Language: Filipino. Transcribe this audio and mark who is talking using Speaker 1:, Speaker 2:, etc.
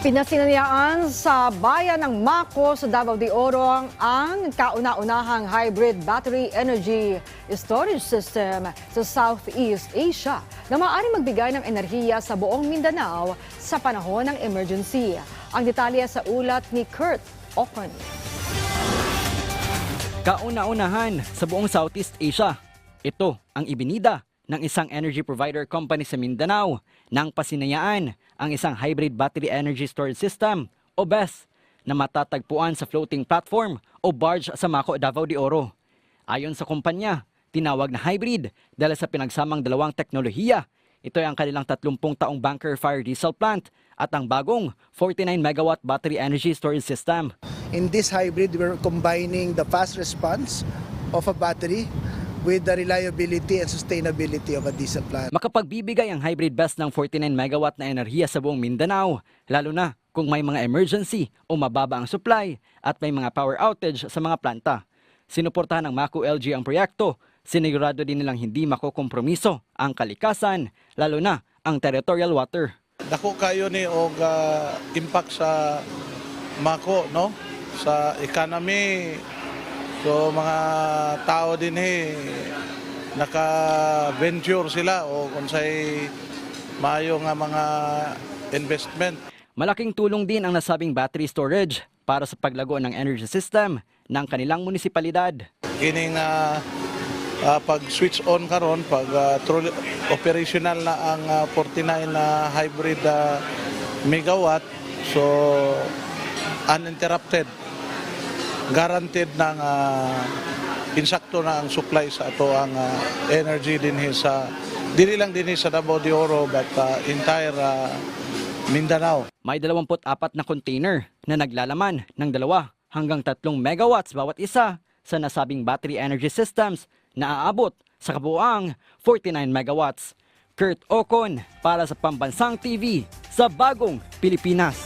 Speaker 1: Pinasinayaan sa bayan ng Maco sa Davao de Oro ang kauna-unahang hybrid battery energy storage system sa Southeast Asia na maaaring magbigay ng enerhiya sa buong Mindanao sa panahon ng emergency. Ang detalye sa ulat ni Kurt Ocon.
Speaker 2: Kauna-unahan sa buong Southeast Asia, ito ang ibinida ng isang energy provider company sa Mindanao nang pasinayaan ang isang hybrid battery energy storage system o BESS na matatagpuan sa floating platform o barge sa Maco, Davao de Oro. Ayon sa kumpanya, tinawag na hybrid dahil sa pinagsamang dalawang teknolohiya. Ito ay ang kanilang 30 taong bunker fire diesel plant at ang bagong 49 megawatt battery energy storage system.
Speaker 3: In this hybrid, we're combining the fast response of a battery with the reliability and sustainability of a diesel plant.
Speaker 2: Makapagbibigay ang hybrid BESS ng 49 megawatt na enerhiya sa buong Mindanao, lalo na kung may mga emergency o mababa ang supply at may mga power outage sa mga planta. Sinuportahan ng Maco LG ang proyekto, sinigurado din nilang hindi makokompromiso ang kalikasan, lalo na ang territorial water.
Speaker 4: Dako kayo ni og impact sa Maco, no? Sa economy. So mga tao din naka-venture sila o kung sa'y maayo nga mga investment.
Speaker 2: Malaking tulong din ang nasabing battery storage para sa paglago ng energy system ng kanilang munisipalidad.
Speaker 4: Kining pag-switch on karon, pag operational na ang 49 na hybrid megawatt, so uninterrupted. Guaranteed ng insakto na ang supply sa ato ang energy din sa dili lang din sa Davao de Oro but entire Mindanao.
Speaker 2: May 24 na container na naglalaman ng 2 hanggang 3 megawatts bawat isa sa nasabing battery energy systems na aabot sa kabuuang 49 megawatts. Kurt Ocon para sa Pambansang TV sa Bagong Pilipinas.